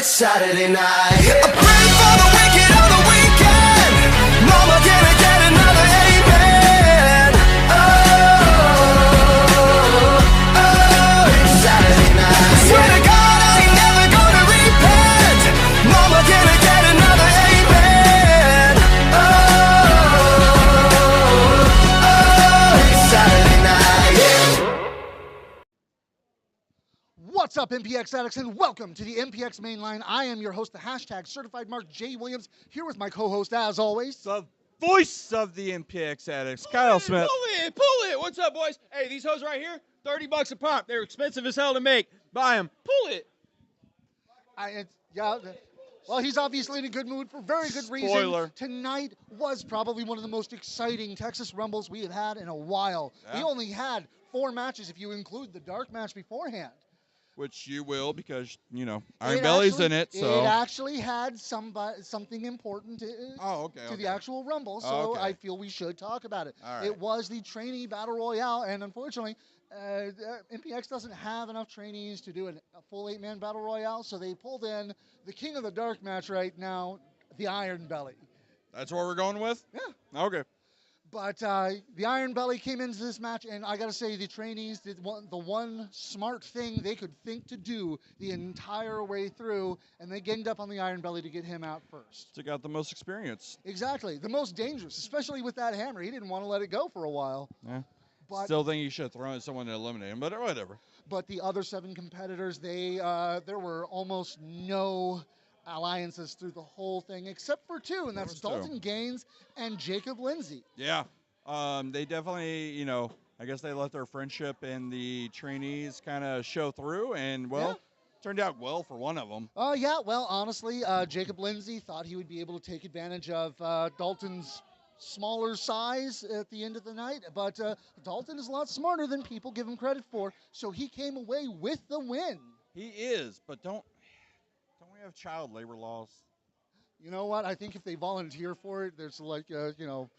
it's Saturday night. I pray for the wicked on the weekend. Mama, can I get another amen? Oh, it's Saturday night. Swear to God, I ain't never gonna repent. Mama, can I get another amen? Oh, it's Saturday night. What's up, MPX addicts, and welcome to the MPX Mainline. I am your host, the hashtag Certified Mark J. Williams, here with my co-host, as always. The voice of the MPX addicts, Kyle Smith. Pull it. What's up, boys? Hey, these hoes right here, $30 a pop. They're expensive as hell to make. Buy them. Pull it. Well, he's obviously in a good mood for very good reason. Spoiler. Tonight was probably one of the most exciting Texas Rumbles we have had in a while. Yeah. We only had 4 matches if you include the dark match beforehand. Which you will because, you know, Iron Belly's in it. So It actually had something important to the actual Rumble, so Okay. I feel we should talk about it. All right. It was the trainee battle royale, and unfortunately, MPX doesn't have enough trainees to do a full 8-man battle royale, so they pulled in the king of the dark match right now, the Iron Belly. That's what we're going with? Yeah. Okay. But the Iron Belly came into this match, and I got to say, the trainees did the one smart thing they could think to do the entire way through, and they ganged up on the Iron Belly to get him out first. Took out the most experience. Exactly. The most dangerous, especially with that hammer. He didn't want to let it go for a while. Yeah. But, Still think you should have thrown someone to eliminate him, but whatever. but the other 7 competitors, there were almost no alliances through the whole thing, except for 2, and that's Dalton Gaines and Jacob Lindsay. Yeah. They definitely, you know, I guess they let their friendship and the trainees kind of show through, and, well, turned out well for one of them. Yeah, well, honestly, Jacob Lindsay thought he would be able to take advantage of Dalton's smaller size at the end of the night, but Dalton is a lot smarter than people give him credit for, so he came away with the win. He is, but don't we have child labor laws? You know what? I think if they volunteer for it, there's like, you know.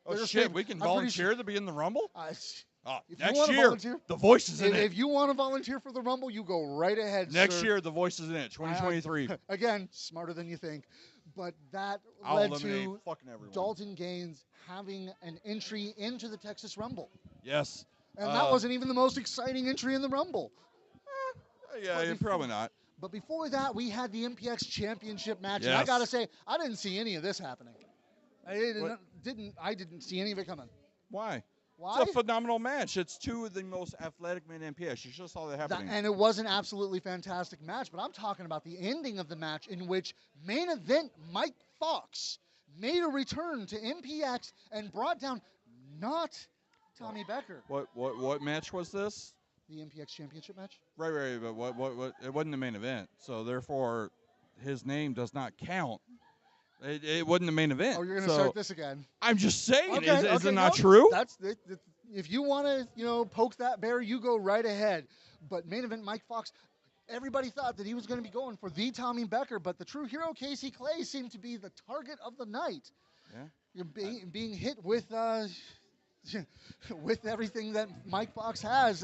Oh, shit, we can volunteer to be in the Rumble? Next year, the voice is in it. If you want to volunteer for the Rumble, you go right ahead, Next sir. year, the voice is in it, 2023. Again, smarter than you think. But that led to fucking everyone. Dalton Gaines having an entry into the Texas Rumble. Yes. And that wasn't even the most exciting entry in the Rumble. Probably not. But before that, we had the MPX Championship match. Yes. And I got to say, I didn't see any of this happening. I didn't see any of it coming. Why? Why? It's a phenomenal match. It's 2 of the most athletic men in MPX. You just saw that happening. And it was an absolutely fantastic match, but I'm talking about the ending of the match in which main event Mike Fox made a return to MPX and brought down not Tommy Becker. What match was this? The MPX Championship match? Right, but what it wasn't the main event. So therefore his name does not count. It wasn't the main event. Oh, you're going to start this again. I'm just saying. Okay, is it not true? That's if you want to, poke that bear, you go right ahead. But main event Mike Fox, everybody thought that he was going to be going for the Tommy Becker, but the true hero Casey Clay seemed to be the target of the night. Yeah. Being hit with with everything that Mike Fox has,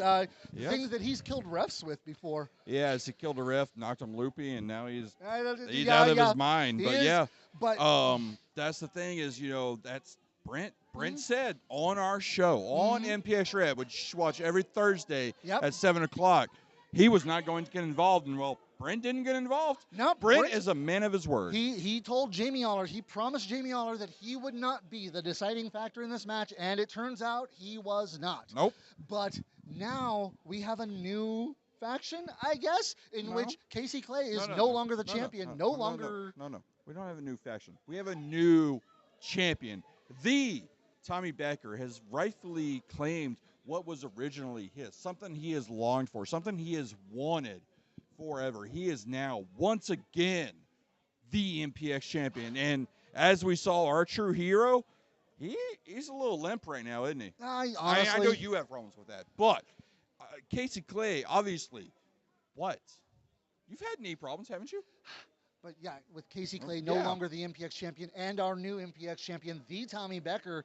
things that he's killed refs with before. Yeah, he killed a ref, knocked him loopy, and now he's out of his mind. But that's the thing is, that's Brent said on our show, on MPX Red, which you watch every Thursday at 7 o'clock, he was not going to get involved, and, well, Brent didn't get involved. No, Brent is a man of his word. He told Jamie Aller, he promised Jamie Aller that he would not be the deciding factor in this match, and it turns out he was not. Nope. But now we have a new faction, I guess, in which Casey Clay is no longer the champion, no longer. No. We don't have a new faction. We have a new champion. The Tommy Becker has rightfully claimed what was originally his, something he has longed for, something he has wanted forever. He is now, once again, the MPX champion. And as we saw, our true hero, he's a little limp right now, isn't he? Honestly, I know you have problems with that. But Casey Clay, obviously, what? You've had knee problems, haven't you? But yeah, with Casey Oh, Clay no yeah. longer the MPX champion and our new MPX champion, the Tommy Becker,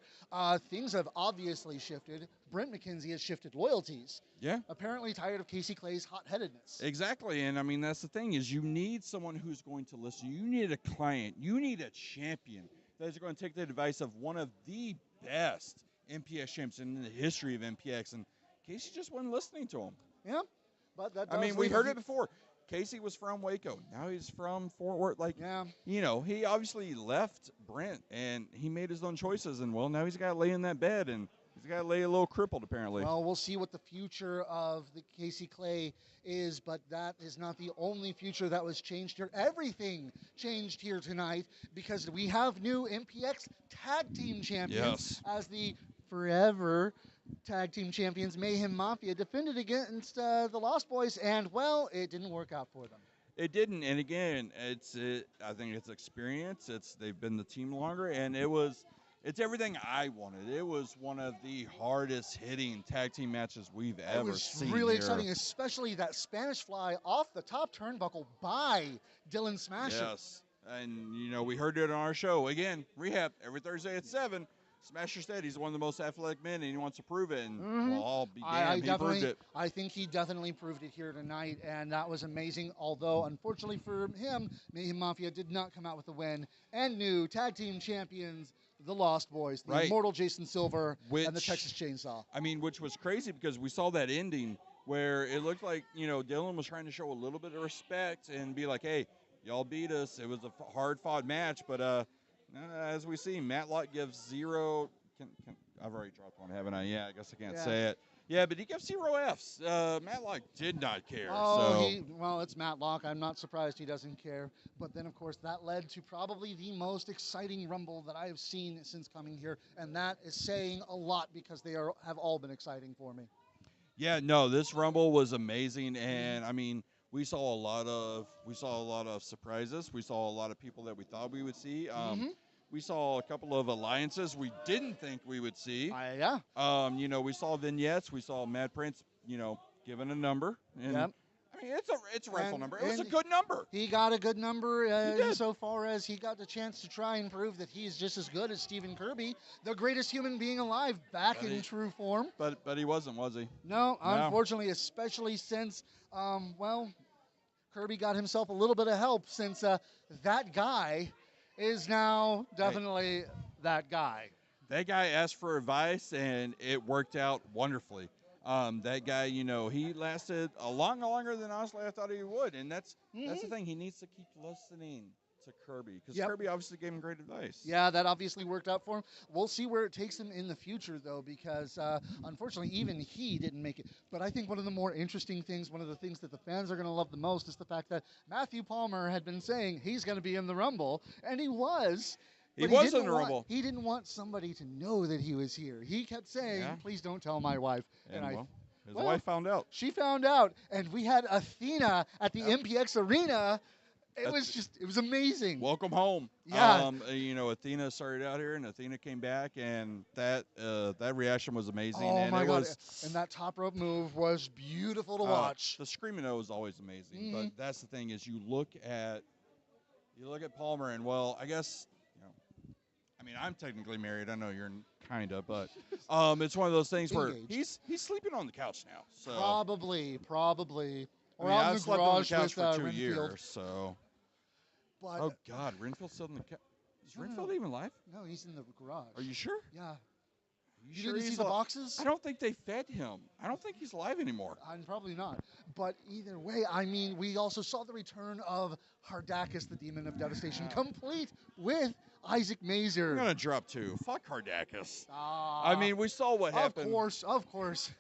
things have obviously shifted. Brent McKenzie has shifted loyalties. Yeah. Apparently tired of Casey Clay's hot-headedness. Exactly, and I mean that's the thing is you need someone who's going to listen. You need a client. You need a champion that is going to take the advice of one of the best MPX champs in the history of MPX, and Casey just wasn't listening to him. Yeah, but that. I mean, we heard it before. Casey was from Waco. Now he's from Fort Worth. Like, Yeah. you know, he obviously left Brent and he made his own choices, and well, now he's got to lay in that bed and. He's got to lay a little crippled, apparently. Well, we'll see what the future of the Casey Clay is, but that is not the only future that was changed here. Everything changed here tonight because we have new MPX tag team champions as the forever tag team champions. Mayhem Mafia defended against the Lost Boys, and well, it didn't work out for them. It didn't, and again, I think it's experience. They've been the team longer, and it's everything I wanted. It was one of the hardest hitting tag team matches we've ever seen. It was really here. exciting, especially that Spanish fly off the top turnbuckle by Dylan Smasher. Yes, and you know we heard it on our show again. Rehab every Thursday at 7. Smasher said he's one of the most athletic men, and he wants to prove it. And well, I'll be damned, he proved it. I think he definitely proved it here tonight, and that was amazing. Although, unfortunately for him, Mayhem Mafia did not come out with the win. And new tag team champions, the Lost Boys, the Immortal Jason Silver, and the Texas Chainsaw. I mean, which was crazy because we saw that ending where it looked like, you know, Dylan was trying to show a little bit of respect and be like, hey, y'all beat us. It was a hard-fought match, but as we see, Matlock gives 0. I've already dropped one, haven't I? Yeah, I guess I can't say it. Yeah, but he gives 0 Fs. Matlock did not care. Oh, well, it's Matlock. I'm not surprised he doesn't care. But then, of course, that led to probably the most exciting Rumble that I have seen since coming here, and that is saying a lot because they have all been exciting for me. Yeah, no, this Rumble was amazing, and I mean, we saw a lot of surprises. We saw a lot of people that we thought we would see. We saw a couple of alliances we didn't think we would see. You know, we saw vignettes. We saw Mad Prince, you know, given a number. And I mean, it's a rifle number. It was a good number. He got a good number insofar as he got the chance to try and prove that he's just as good as Stephen Kirby, the greatest human being alive, back in true form. But he wasn't, was he? No, unfortunately, especially since, well, Kirby got himself a little bit of help since that guy is now definitely that guy. That guy asked for advice, and it worked out wonderfully. That guy, you know, he lasted a lot longer than honestly I thought he would, and that's the thing. He needs to keep listening to Kirby because Kirby obviously gave him great advice. Yeah, that obviously worked out for him. We'll see where it takes him in the future, though, because unfortunately, even he didn't make it. But I think one of the more interesting things, one of the things that the fans are going to love the most, is the fact that Matthew Palmer had been saying he's going to be in the Rumble, and he was. He was in the Rumble. He didn't want somebody to know that he was here. He kept saying, please don't tell my wife. And his wife found out. She found out, and we had Athena at the MPX Arena. It was amazing. Welcome home. Yeah. You know, Athena started out here, and Athena came back, and that reaction was amazing. Oh, and my God. And that top rope move was beautiful to watch. The Screaming O is always amazing, but that's the thing is you look at Palmer, and well, I guess, you know, I mean, I'm technically married. I know you're kind of, but it's one of those things where he's sleeping on the couch now. So Probably. Or I mean, out in I've the slept on the garage couch with for 2 Renfield. years, so. But, Oh God, Renfield's still in the couch. Is Renfield even alive? No, he's in the garage. Are you sure? Yeah. You didn't see the boxes? I don't think they fed him. I don't think he's alive anymore. Probably not. But either way, I mean, we also saw the return of Hardakis, the Demon of Devastation, complete with Isaac Mazer. I'm gonna drop 2. Fuck Hardakis. I mean, we saw what happened. Of course.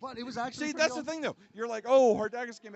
But it was actually that's the thing, though. You're like, oh, Hardakis came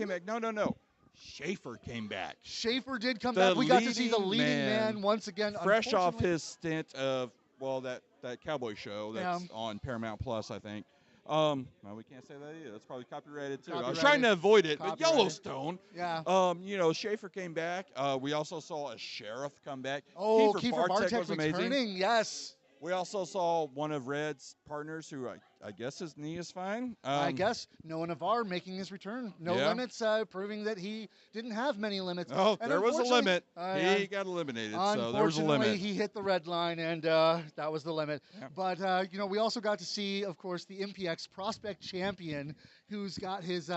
back. No. Schaefer came back. Schaefer did come back. We got to see the leading man once again. Fresh off his stint of, well, that cowboy show that's on Paramount Plus, I think. Well, we can't say that either. That's probably copyrighted, too. I was trying to avoid it, but Yellowstone. Yeah. You know, Schaefer came back. We also saw a sheriff come back. Oh, Kiefer Bartek was amazing. Yes. We also saw one of Red's partners who I guess his knee is fine. I guess Noah Navarre making his return. No Yeah. limits, proving that he didn't have many limits. Oh, And there was a unfortunately- limit. yeah. He got eliminated, so there was a Unfortunately, limit. he hit the red line, and that was the limit. Yeah. But, we also got to see, of course, the MPX prospect champion who's got his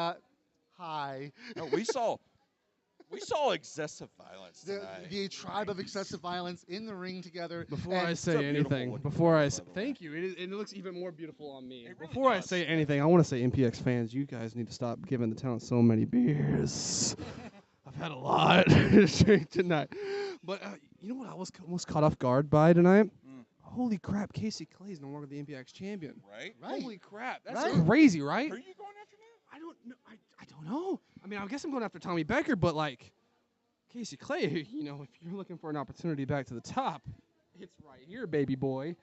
high. No, we saw excessive violence tonight. The tribe of excessive violence in the ring together. Before and I a say beautiful anything, looking before I ring, say, by the way. thank you. It looks even more beautiful on me. It really Before I does. say anything, I want to say MPX fans, you guys need to stop giving the talent so many beers. I've had a lot to drink tonight. But you know what I was almost caught off guard by tonight? Mm. Holy crap, Casey Clay is no longer the MPX champion. Right? Right. Holy crap, that's Right. crazy, right? Are you going after now? I don't know. I don't know. I mean, I guess I'm going after Tommy Becker, but like Casey Clay, if you're looking for an opportunity back to the top, it's right here, baby boy.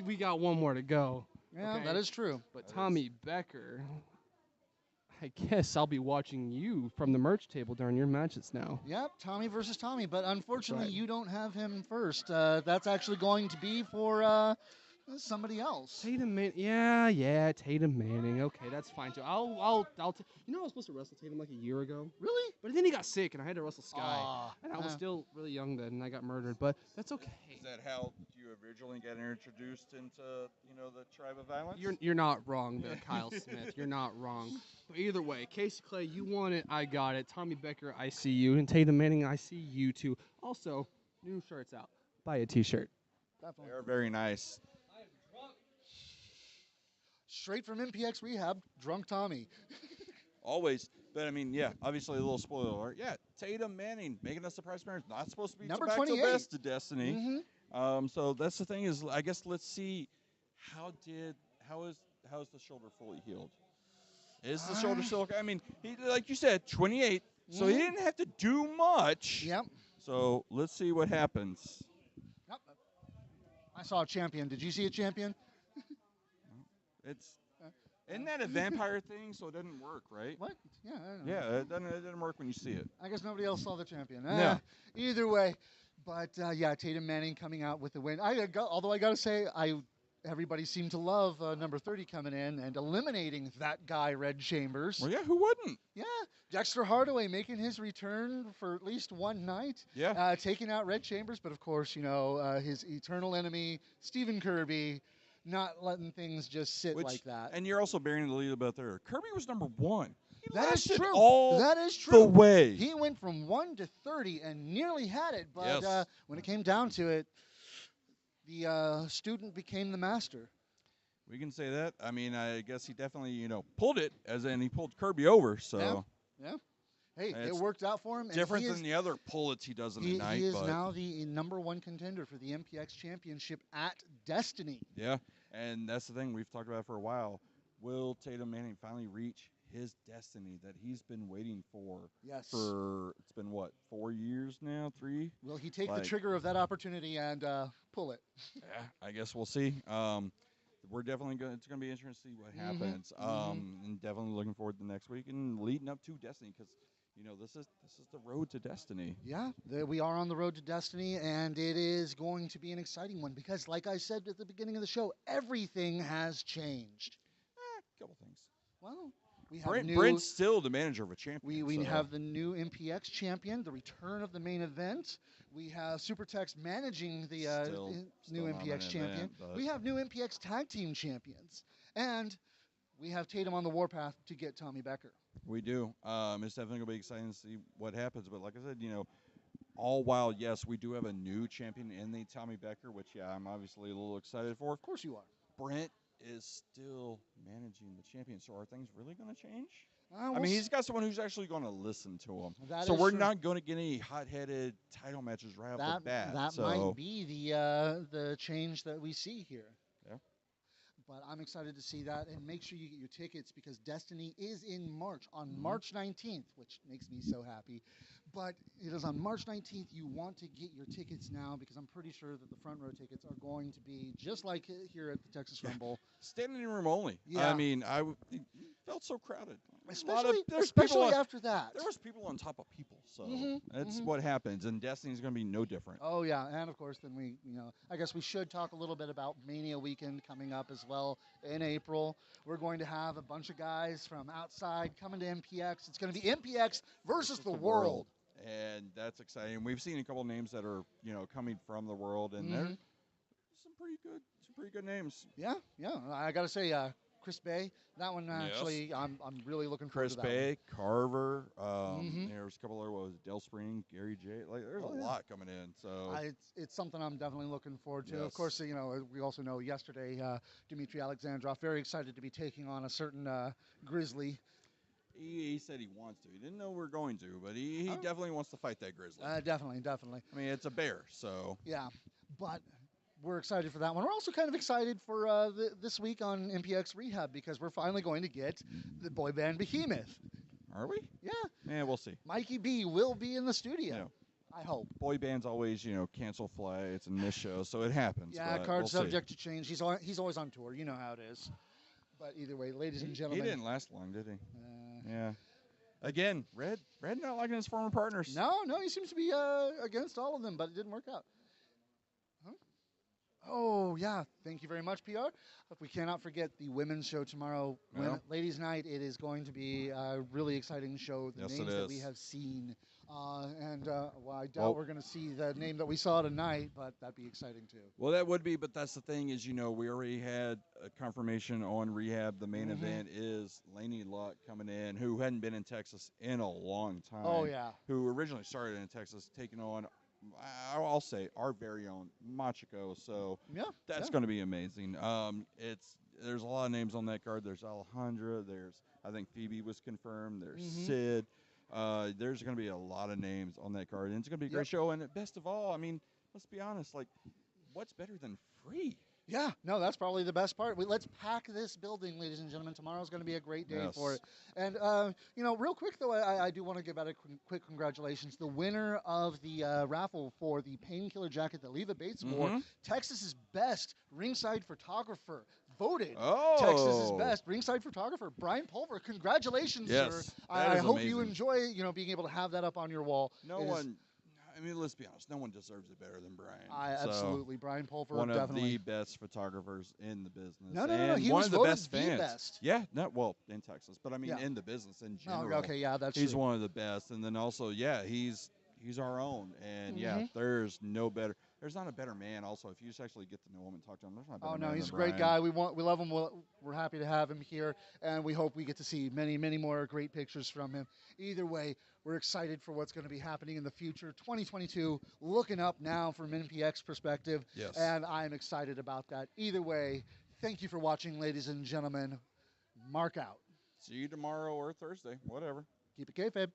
We got one more to go. Yeah, okay? that is true. But Tommy Becker, I guess I'll be watching you from the merch table during your matches now. Yep, Tommy versus Tommy, but unfortunately right. you don't have him first. That's actually going to be for somebody else. Tatum yeah, Tatum Manning. Okay, that's fine too. I'll I was supposed to wrestle Tatum like a year ago. Really? But then he got sick and I had to wrestle Sky. Aw, And I was yeah. still really young then and I got murdered, but that's okay. Is that how you originally got introduced into, the tribe of violence? You're not wrong there, Kyle Smith. You're not wrong. But either way, Casey Clay, you want it, I got it. Tommy Becker, I see you. And Tatum Manning, I see you too. Also, new shirts out. Buy a t-shirt. Definitely. They're very nice. Straight from MPX Rehab, Drunk Tommy. Always. But, I mean, yeah, obviously a little spoiler alert. Yeah, Tatum Manning making a surprise appearance. Not supposed to be Number back to 28. best to Destiny. Mhm. So that's the thing is, I guess let's see how is the shoulder fully healed? Is the shoulder still okay? I mean, he, like you said, 28, so he didn't have to do much. Yep. So let's see what happens. Yep. I saw a champion. Did you see a champion? It's isn't that a vampire thing? So it doesn't work, right? What? Yeah, I don't know. Yeah, it doesn't work when you see it. I guess nobody else saw the champion. No. Either way, but yeah, Tatum Manning coming out with the win. Although I got to say, everybody seemed to love number 30 coming in and eliminating that guy, Red Chambers. Well, yeah, who wouldn't? Yeah, Dexter Hardaway making his return for at least one night. Yeah. Taking out Red Chambers, but of course, his eternal enemy, Stephen Kirby, not letting things just sit like that. And you're also bearing the lead about there. Kirby was number 1. He That is lasted true. all That is the true. way. He went from 1 to 30 and nearly had it, but Yes. when it came down to it, the student became the master. We can say that. I mean, I guess he definitely, pulled it, as in he pulled Kirby over. So Yeah. Hey, it It's worked out for him. and different he than is, the other pullets he does in the he, night. he is but now the number 1 contender for the MPX Championship at Destiny. yeah, and that's the thing we've talked about for a while. Will Tatum Manning finally reach his destiny that he's been waiting for? Yes. It's been what, 4 years now, 3? Will he take the like- trigger of that opportunity and pull it? Yeah, I guess we'll see. We're definitely going. It's going to be interesting to see what happens. And definitely looking forward to next week and leading up to Destiny because this is the road to Destiny. Yeah, we are on the road to Destiny, and it is going to be an exciting one because, like I said at the beginning of the show, everything has changed. Couple things. Well, we have Brent's still the manager of a champion. we so- have the new MPX champion, the return of the main event. We have Supertex managing the Still new not MPX an champion. event, but- We have new MPX tag team champions, and we have Tatum on the warpath to get Tommy Becker. We do. It's definitely going to be exciting to see what happens. But like I said, all while, yes, we do have a new champion in the Tommy Becker, which, yeah, I'm obviously a little excited for. Of course you are. Brent is still managing the champion. So are things really going to change? I We'll mean, he's got someone who's actually going to listen to him. That So is we're true. not going to get any hot-headed title matches right off the bat. That so might be the change that we see here. Yeah. But I'm excited to see that, and make sure you get your tickets because Destiny is in March, on Mm-hmm. March 19th, which makes me so happy. But it is on March 19th. You want to get your tickets now because I'm pretty sure that the front row tickets are going to be just like here at the Texas Rumble. Standing room only. Yeah. I mean, it felt so crowded. Especially after that. There was people on top of people, so Mhm, that's mhm. what happens. And Destiny's going to be no different. Oh yeah, and of course, then I guess we should talk a little bit about Mania weekend coming up as well in April. We're going to have a bunch of guys from outside coming to MPX. It's going to be MPX versus the world. And that's exciting. We've seen a couple names that are coming from the world, and they're some pretty good names. Yeah. I got to say, Chris Bay, that one actually, I'm really looking forward Chris to that. Bay, Carver. There's a couple other. What was it? Del Spring, Gary J. Like, there's a lot coming in. So it's something I'm definitely looking forward to. Yes. Of course, we also know yesterday, Dmitry Alexandrov, very excited to be taking on a certain Grizzly. He said he wants to. He didn't know we were going to, but he definitely wants to fight that Grizzly. Definitely. I mean, it's a bear, so. Yeah, but we're excited for that one. We're also kind of excited for this week on MPX Rehab because we're finally going to get the boy band Behemoth. Are we? Yeah. Yeah, we'll see. Mikey B will be in the studio. Yeah. I hope. Boy bands always, cancel flights and miss shows, so it happens. Yeah, but card we'll subject to change. He's always on tour. You know how it is. But either way, ladies and He gentlemen. didn't last long, did he? Yeah. Again, Red not liking his former partners. No, he seems to be against all of them, but it didn't work out. Huh? Oh, yeah. Thank you very much, PR. We cannot forget the women's show tomorrow. Yeah. Ladies' Night. It is going to be a really exciting show. The Yes, names it that we is. have seen. I doubt we're going to see the name that we saw tonight, but that'd be exciting too. Well, that would be, but that's the thing is, we already had a confirmation on Rehab. The main event is Laney Luck coming in, who hadn't been in Texas in a long time. Oh, yeah. Who originally started in Texas, taking on, I'll say, our very own Machiko. So that's going to be amazing. There's a lot of names on that card. There's Alejandra. I think Phoebe was confirmed. There's Sid. There's going to be a lot of names on that card, and it's going to be a great show. And best of all, I mean, let's be honest, what's better than free? Yeah, no, that's probably the best part. Let's pack this building, ladies and gentlemen. Tomorrow's going to be a great day for it. And, real quick, though, I do want to give out a quick congratulations. The winner of the raffle for the Painkiller jacket that Leva Bates wore, Texas's best ringside photographer, voted Texas's best ringside photographer, Brian Pulver. Congratulations, sir. I hope you enjoy, being able to have that up on your wall. Let's be honest. No one deserves it better than Brian. Absolutely. Brian Pulver, one definitely. of the best photographers in the business. No. He one was of the voted best fans. Best. Yeah, in Texas, but I mean in the business in general. Oh, okay, yeah, that's he's true. one of the best, and then also, he's our own, and there's no better. There's not a better man. Also, if you just actually get to know him and talk to him, there's not a better man he's a than great Brian. guy. We love him. We're happy to have him here, and we hope we get to see many, many more great pictures from him. Either way, we're excited for what's going to be happening in the future. 2022, looking up now from an MPX perspective, and I'm excited about that. Either way, thank you for watching, ladies and gentlemen. Mark out. See you tomorrow or Thursday, whatever. Keep it kayfabe.